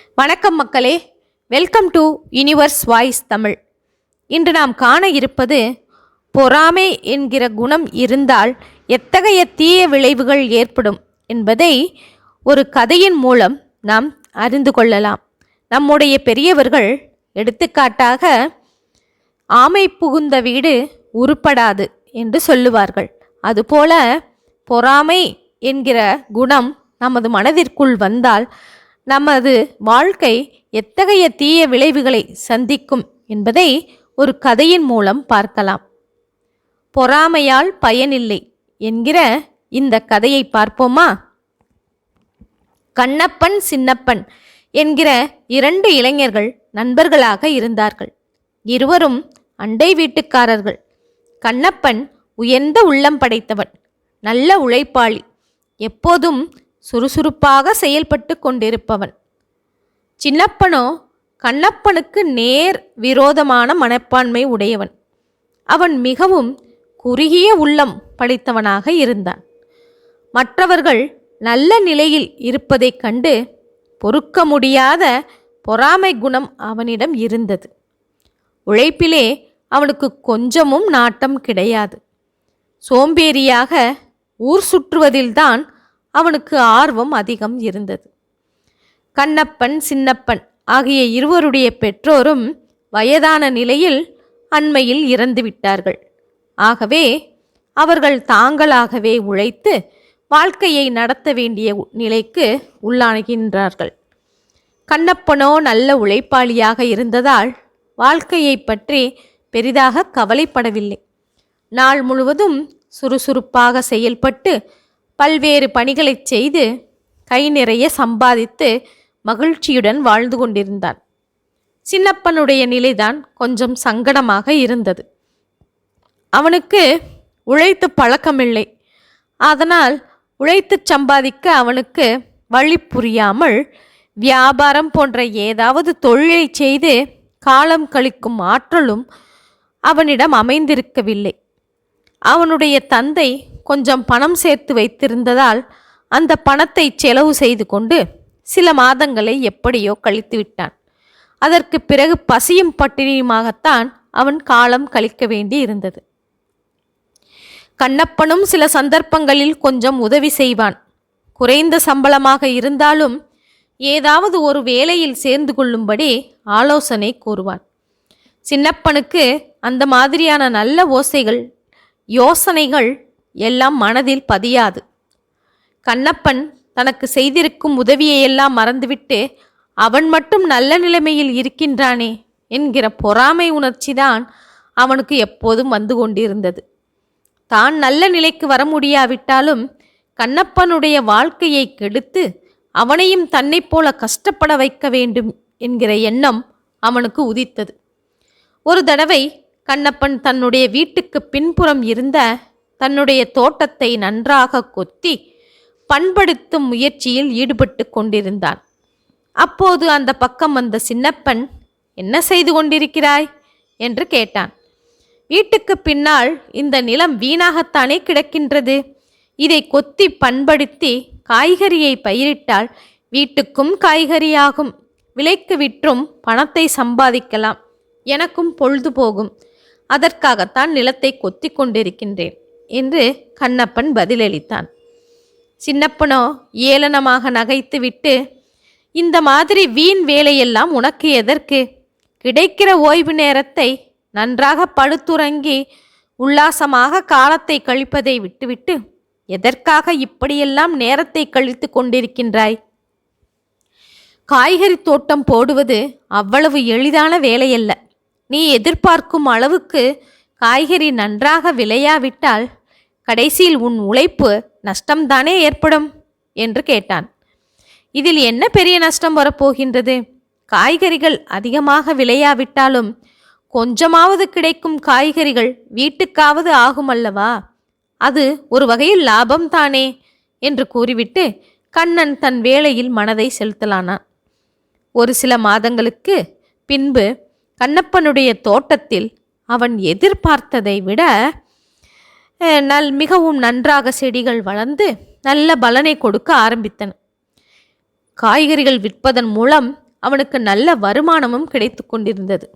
வணக்கம் மக்களே, welcome to universe voice Tamil. இன்று நாம் காண இருப்பது பொறாமை என்கிற குணம் இருந்தால் எத்தகைய தீய விளைவுகள் ஏற்படும் என்பதை ஒரு கதையின் மூலம் நாம் அறிந்து கொள்ளலாம். நம்முடைய பெரியவர்கள் எடுத்துக்காட்டாக ஆமை புகுந்த வீடு உருப்படாது என்று சொல்லுவார்கள். அதுபோல பொறாமை என்கிற குணம் நமது மனதிற்குள் வந்தால் நமது வாழ்க்கை எத்தகைய தீய விளைவுகளை சந்திக்கும் என்பதை ஒரு கதையின் மூலம் பார்க்கலாம். பொறாமையால் பயனில்லை என்கிற இந்த கதையை பார்ப்போமா? கண்ணப்பன் சின்னப்பன் என்கிற இரண்டு இளைஞர்கள் நண்பர்களாக இருந்தார்கள். இருவரும் அண்டை வீட்டுக்காரர்கள். கண்ணப்பன் உயர்ந்த உள்ளம் படைத்தவன், நல்ல உழைப்பாளி, எப்போதும் சுறுசுறுப்பாக செயல்பட்டு கொண்டிருப்பவன். சின்னப்பனோ கண்ணப்பனுக்கு நேர் விரோதமான மனப்பான்மை உடையவன். அவன் மிகவும் குறுகிய உள்ளம் படைத்தவனாக இருந்தான். மற்றவர்கள் நல்ல நிலையில் இருப்பதைக் கண்டு பொறுக்க முடியாத பொறாமை குணம் அவனிடம் இருந்தது. உழைப்பிலே அவனுக்கு கொஞ்சமும் நாட்டம் கிடையாது. சோம்பேறியாக ஊர் சுற்றுவதில்தான் அவனுக்கு ஆர்வம் அதிகம் இருந்தது. கண்ணப்பன் சின்னப்பன் ஆகிய இருவருடைய பெற்றோரும் வயதான நிலையில் அண்மையில் இறந்து விட்டார்கள். ஆகவே அவர்கள் தாங்களாகவே உழைத்து வாழ்க்கையை நடத்த வேண்டிய நிலைக்கு உள்ளாகின்றார்கள். கண்ணப்பனோ நல்ல உழைப்பாளியாக இருந்ததால் வாழ்க்கையை பற்றி பெரிதாக கவலைப்படவில்லை. நாள் முழுவதும் சுறுசுறுப்பாக செயல்பட்டு பல்வேறு பணிகளை செய்து கை நிறைய சம்பாதித்து மகிழ்ச்சியுடன் வாழ்ந்து கொண்டிருந்தான். சின்னப்பனுடைய நிலைதான் கொஞ்சம் சங்கடமாக இருந்தது. அவனுக்கு உழைத்து பழக்கமில்லை. அதனால் உழைத்து சம்பாதிக்க அவனுக்கு வழி புரியாமல் வியாபாரம் போன்ற ஏதாவது தொழிலை செய்து காலம் கழிக்கும் ஆற்றலும் அவனிடம் அமைந்திருக்கவில்லை. அவனுடைய தந்தை கொஞ்சம் பணம் சேர்த்து வைத்திருந்ததால் அந்த பணத்தை செலவு செய்து கொண்டு சில மாதங்களை எப்படியோ கழித்து விட்டான். அதற்கு பிறகு பசியும் பட்டினியுமாகத்தான் அவன் காலம் கழிக்க வேண்டி இருந்தது. கண்ணப்பனும் சில சந்தர்ப்பங்களில் கொஞ்சம் உதவி செய்வான். குறைந்த சம்பளமாக இருந்தாலும் ஏதாவது ஒரு வேலையில் சேர்ந்து கொள்ளும்படி ஆலோசனை கூறுவான். சின்னப்பனுக்கு அந்த மாதிரியான நல்ல யோசனைகள் எல்லாம் மனதில் பதியாது. கண்ணப்பன் தனக்கு செய்திருக்கும் உதவியையெல்லாம் மறந்துவிட்டு அவன் மட்டும் நல்ல நிலைமையில் இருக்கின்றானே என்கிற பொறாமை உணர்ச்சிதான் அவனுக்கு எப்போதும் வந்து கொண்டிருந்தது. தான் நல்ல நிலைக்கு வர முடியாவிட்டாலும் கண்ணப்பனுடைய வாழ்க்கையை கெடுத்து அவனையும் தன்னை போல கஷ்டப்பட வைக்க வேண்டும் என்கிற எண்ணம் அவனுக்கு உதித்தது. ஒரு தடவை கண்ணப்பன் தன்னுடைய வீட்டுக்கு பின்புறம் இருந்த தன்னுடைய தோட்டத்தை நன்றாக கொத்தி பண்படுத்தும் முயற்சியில் ஈடுபட்டு கொண்டிருந்தான். அப்போது அந்த பக்கம் வந்த சின்னப்பன், என்ன செய்து கொண்டிருக்கிறாய் என்று கேட்டான். வீட்டுக்கு பின்னால் இந்த நிலம் வீணாகத்தானே கிடக்கின்றது. இதை கொத்தி பண்படுத்தி காய்கறியை பயிரிட்டால் வீட்டுக்கும் காய்கறியாகும், விலைக்கு விற்றும் பணத்தை சம்பாதிக்கலாம், எனக்கும் பொழுது போகும். அதற்காகத்தான் நிலத்தை கொத்தி கொண்டிருக்கின்றேன் என்று கண்ணப்பன் பதிலளித்தான். சின்னப்பனோ ஏளனமாக நகைத்துவிட்டு, இந்த மாதிரி வீண் வேலையெல்லாம் உனக்கு எதற்கு? கிடைக்கிற ஓய்வு நேரத்தை நன்றாக படுத்துறங்கி உல்லாசமாக காலத்தை கழிப்பதை விட்டுவிட்டு எதற்காக இப்படியெல்லாம் நேரத்தை கழித்து கொண்டிருக்கின்றாய்? காய்கறி தோட்டம் போடுவது அவ்வளவு எளிதான வேலையல்ல. நீ எதிர்பார்க்கும் அளவுக்கு காய்கறி நன்றாக விளையாவிட்டால் கடைசியில் உன் உழைப்பு நஷ்டம்தானே ஏற்படும் என்று கேட்டான். இதில் என்ன பெரிய நஷ்டம் வரப்போகின்றது? காய்கறிகள் அதிகமாக விளையாவிட்டாலும் கொஞ்சமாவது கிடைக்கும் காய்கறிகள் வீட்டுக்காவது ஆகுமல்லவா? அது ஒரு வகையில் லாபம்தானே என்று கூறிவிட்டு கண்ணன் தன் வேலையில் மனதை செலுத்தலானான். ஒரு சில மாதங்களுக்கு பின்பு கண்ணப்பனுடைய தோட்டத்தில் அவன் எதிர்பார்த்ததை விட மிகவும் நன்றாக செடிகள் வளர்ந்து நல்ல பலனை கொடுக்க ஆரம்பித்தன. காய்கறிகள் விற்பதன் மூலம் அவனுக்கு நல்ல வருமானமும் கிடைத்து கொண்டிருந்தது.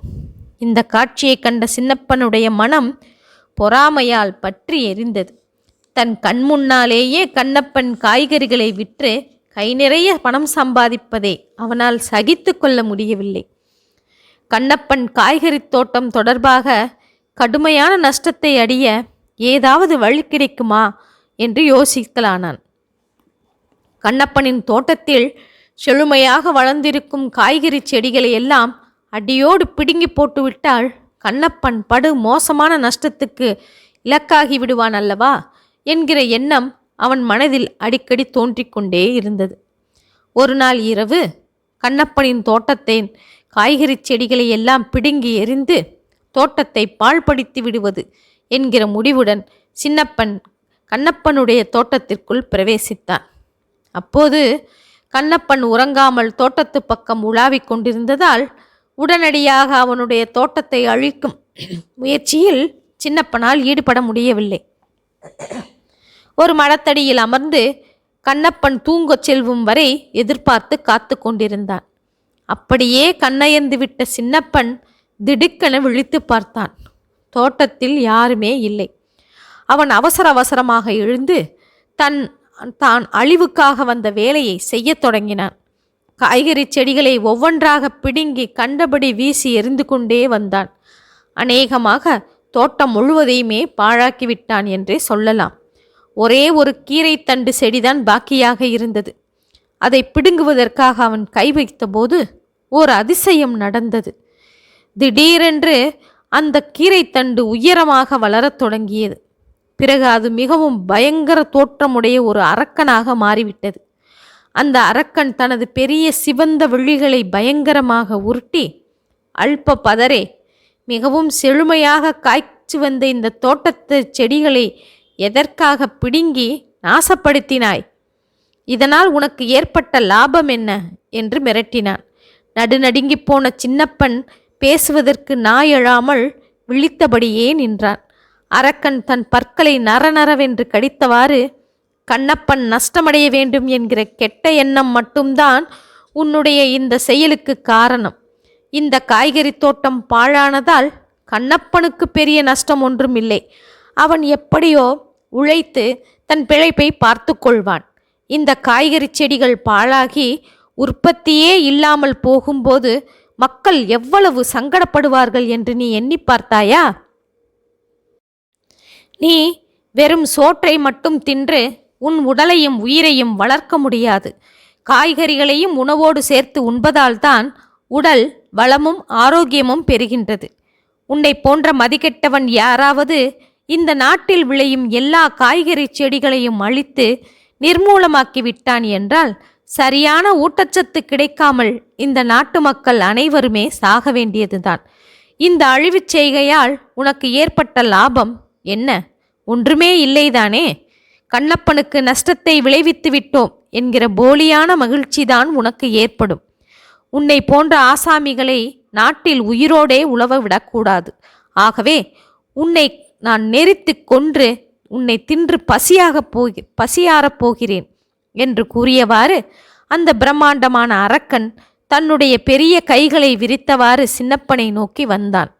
இந்த காட்சியை கண்ட சின்னப்பனுடைய மனம் பொறாமையால் பற்றி எரிந்தது. தன் கண் முன்னாலேயே கண்ணப்பன் காய்கறிகளை விற்று கை நிறைய பணம் சம்பாதிப்பதை அவனால் சகித்து கொள்ள முடியவில்லை. கண்ணப்பன் காய்கறி தோட்டம் தொடர்பாக கடுமையான நஷ்டத்தை அடைய ஏதாவது வழி கிடைக்குமா என்று யோசிக்கலானான். கண்ணப்பனின் தோட்டத்தில் செழுமையாக வளர்ந்திருக்கும் காய்கறி செடிகளை எல்லாம் அடியோடு பிடுங்கி போட்டுவிட்டால் கண்ணப்பன் படு மோசமான நஷ்டத்துக்கு இலக்காகி விடுவான் அல்லவா என்கிற எண்ணம் அவன் மனதில் அடிக்கடி தோன்றிக்கொண்டே இருந்தது. ஒரு நாள் இரவு கண்ணப்பனின் தோட்டத்தின் காய்கறி செடிகளை எல்லாம் பிடுங்கி எறிந்து தோட்டத்தை பாழ்படுத்தி விடுவது என்கிற முடிவுடன் சின்னப்பன் கண்ணப்பனுடைய தோட்டத்திற்குள் பிரவேசித்தான். அப்போது கண்ணப்பன் உறங்காமல் தோட்டத்து பக்கம் உலாவிக் கொண்டிருந்ததால் உடனடியாக அவனுடைய தோட்டத்தை அழிக்கும் முயற்சியில் சின்னப்பனால் ஈடுபட முடியவில்லை. ஒரு மரத்தடியில் அமர்ந்து கண்ணப்பன் தூங்கச் செல்வும் வரை எதிர்பார்த்து காத்து கொண்டிருந்தான். அப்படியே கண்ணயர்ந்து விட்ட சின்னப்பன் திடுக்கென விழித்து பார்த்தான். தோட்டத்தில் யாருமே இல்லை. அவன் அவசர அவசரமாக எழுந்து தான் அழிவுக்காக வந்த வேலையை செய்ய தொடங்கினான். காய்கறி செடிகளை ஒவ்வொன்றாக பிடுங்கி கண்டபடி வீசி எறிந்து கொண்டே வந்தான். அநேகமாக தோட்டம் முழுவதையுமே பாழாக்கிவிட்டான் என்றே சொல்லலாம். ஒரே ஒரு கீரைத்தண்டு செடிதான் பாக்கியாக இருந்தது. அதை பிடுங்குவதற்காக அவன் கை வைத்தபோது ஓர் அதிசயம் நடந்தது. திடீரென்று அந்த கீரைத்தண்டு உயரமாக வளரத் தொடங்கியது. பிறகு அது மிகவும் பயங்கர தோற்றமுடைய ஒரு அரக்கனாக மாறிவிட்டது. அந்த அரக்கன் தனது பெரிய சிவந்த விழிகளை பயங்கரமாக உருட்டி, அல்ப பதரே, மிகவும் செழுமையாக காய்ச்சி வந்த இந்த தோட்டத்து செடிகளை எதற்காக பிடுங்கி நாசப்படுத்தினாய்? இதனால் உனக்கு ஏற்பட்ட லாபம் என்ன என்று மிரட்டினான். நடுநடுங்கி போன சின்னப்பன் பேசுவதற்கு நாய் எழாமல் விழித்தபடியே நின்றான். அரக்கன் தன் பற்களை நரநரவென்று கடித்தவாறு, கண்ணப்பன் நஷ்டமடைய வேண்டும் என்கிற கெட்ட எண்ணம் மட்டும்தான் உன்னுடைய இந்த செயலுக்கு காரணம். இந்த காய்கறி தோட்டம் பாழானதால் கண்ணப்பனுக்கு பெரிய நஷ்டம் ஒன்றும் இல்லை. அவன் எப்படியோ உழைத்து தன் பிழைப்பை பார்த்து கொள்வான். இந்த காய்கறி செடிகள் பாழாகி உற்பத்தியே இல்லாமல் போகும்போது மக்கள் எவ்வளவு சங்கடப்படுவார்கள் என்று நீ எண்ணி பார்த்தாயா? நீ வெறும் சோற்றை மட்டும் தின்று உன் உடலையும் உயிரையும் வளர்க்க முடியாது. காய்கறிகளையும் உணவோடு சேர்த்து உண்பதால்தான் உடல் வளமும் ஆரோக்கியமும் பெறுகின்றது. உன்னை போன்ற மதிக்கெட்டவன் யாராவது இந்த நாட்டில் விளையும் எல்லா காய்கறி செடிகளையும் அழித்து நிர்மூலமாக்கி விட்டான் என்றால் சரியான ஊட்டச்சத்து கிடைக்காமல் இந்த நாட்டு மக்கள் அனைவருமே சாக வேண்டியதுதான். இந்த அழிவுச் செய்கையால் உனக்கு ஏற்பட்ட லாபம் என்ன? ஒன்றுமே இல்லைதானே. கண்ணப்பனுக்கு நஷ்டத்தை விளைவித்து விட்டோம் என்கிற போலியான மகிழ்ச்சிதான் உனக்கு ஏற்படும். உன்னை போன்ற ஆசாமிகளை நாட்டில் உயிரோடே உழவ விடக்கூடாது. ஆகவே உன்னை நான் நெரித்து கொன்று உன்னை தின்று பசியாரப் போகிறேன் என்று கூறியவாறு அந்த பிரம்மாண்டமான அரக்கன் தன்னுடைய பெரிய கைகளை விரித்தவாறு சின்னப்பனை நோக்கி வந்தான்.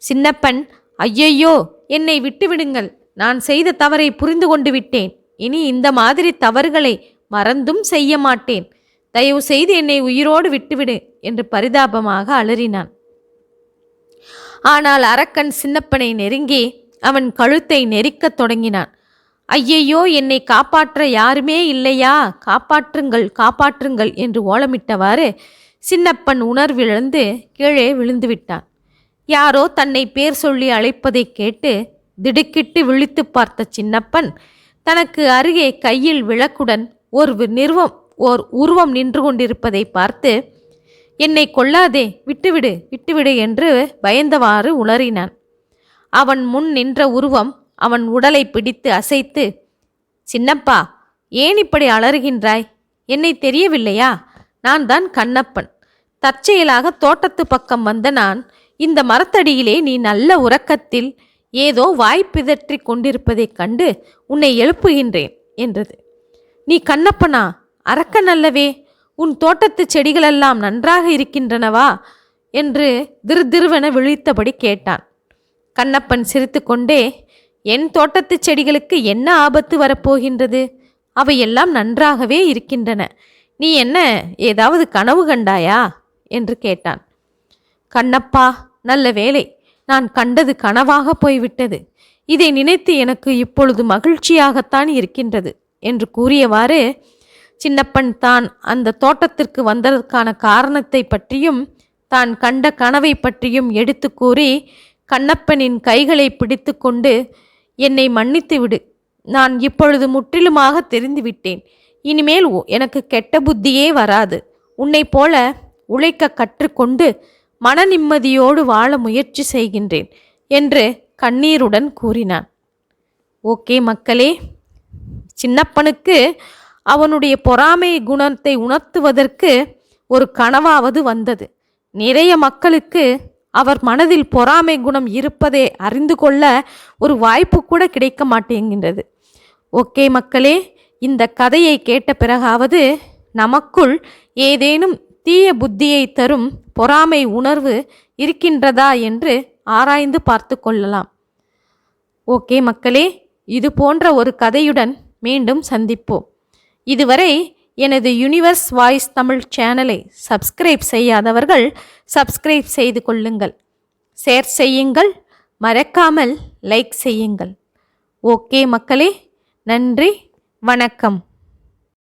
சின்னப்பன், ஐயையோ, என்னை விட்டுவிடுங்கள், நான் செய்த தவறை புரிந்து கொண்டு விட்டேன். இனி இந்த மாதிரி தவறுகளை மறந்தும் செய்ய மாட்டேன். தயவு செய்து என்னை உயிரோடு விட்டுவிடு என்று பரிதாபமாக அலறினான். ஆனால் அரக்கன் சின்னப்பனை நெருங்கி அவன் கழுத்தை நெரிக்கத் தொடங்கினான். ஐயையோ, என்னை காப்பாற்ற யாருமே இல்லையா? காப்பாற்றுங்கள், காப்பாற்றுங்கள் என்று ஓலமிட்டவாறு சின்னப்பன் உணர்விழந்து கீழே விழுந்து விட்டான். யாரோ தன்னை பேர் சொல்லி அழைப்பதை கேட்டு திடுக்கிட்டு விழித்து பார்த்த சின்னப்பன் தனக்கு அருகே கையில் விளக்குடன் ஓர் உருவம் நின்று கொண்டிருப்பதை பார்த்து, என்னை கொல்லாதே, விட்டுவிடு, விட்டுவிடு என்று பயந்தவாறு உளறினான். அவன் முன் நின்ற உருவம் அவன் உடலை பிடித்து அசைத்து, சின்னப்பா, ஏன் இப்படி அலறுகின்றாய்? என்னை தெரியவில்லையா? நான் தான் கண்ணப்பன். தற்செயலாக தோட்டத்து பக்கம் வந்த நான் இந்த மரத்தடியிலே நீ நல்ல உறக்கத்தில் ஏதோ வாய்ப்பிதற்றி கொண்டிருப்பதைக் கண்டு உன்னை எழுப்புகின்றேன் என்றது. நீ கண்ணப்பனா? அரக்கன் அல்லவே? உன் தோட்டத்து செடிகளெல்லாம் நன்றாக இருக்கின்றனவா என்று திருதிருவென விழித்தபடி கேட்டான். கண்ணப்பன் சிரித்துக்கொண்டே, என் தோட்டத்து செடிகளுக்கு என்ன ஆபத்து வரப்போகின்றது? அவையெல்லாம் நன்றாகவே இருக்கின்றன. நீ என்ன ஏதாவது கனவு கண்டாயா என்று கேட்டான். கண்ணப்பா, நல்ல வேளை, நான் கண்டது கனவாக போய்விட்டது. இதை நினைத்து எனக்கு இப்பொழுது மகிழ்ச்சியாகத்தான் இருக்கின்றது என்று கூறியவாறு சின்னப்பன் தான் அந்த தோட்டத்திற்கு வந்ததற்கான காரணத்தை பற்றியும் தான் கண்ட கனவை பற்றியும் எடுத்து கூறி கண்ணப்பனின் கைகளை பிடித்து கொண்டு, என்னை மன்னித்து விடு, நான் இப்பொழுது முற்றிலுமாக தெரிந்துவிட்டேன். இனிமேல் எனக்கு கெட்ட புத்தியே வராது. உன்னை போல உழைக்க கற்றுக்கொண்டு மன நிம்மதியோடு வாழ முயற்சி செய்கின்றேன் என்று கண்ணீருடன் கூறினான். ஓகே மக்களே, சின்னப்பனுக்கு அவனுடைய பொறாமை குணத்தை உணர்த்துவதற்கு ஒரு கனவாவது வந்தது. நிறைய மக்களுக்கு அவர் மனதில் பொறாமை குணம் இருப்பதை அறிந்து கொள்ள ஒரு வாய்ப்பு கூட கிடைக்க மாட்டேங்கின்றது. ஓகே மக்களே, இந்த கதையை கேட்ட பிறகாவது நமக்குள் ஏதேனும் தீய புத்தியை தரும் பொறாமை உணர்வு இருக்கின்றதா என்று ஆராய்ந்து பார்த்து கொள்ளலாம். ஓகே மக்களே, இது போன்ற ஒரு கதையுடன் மீண்டும் சந்திப்போம். இதுவரை எனது யூனிவர்ஸ் வாய்ஸ் தமிழ் சேனலை சப்ஸ்கிரைப் செய்யாதவர்கள் சப்ஸ்கிரைப் செய்து கொள்ளுங்கள், ஷேர் செய்யுங்கள், மறக்காமல் லைக் செய்யுங்கள். ஓகே மக்களே, நன்றி, வணக்கம்.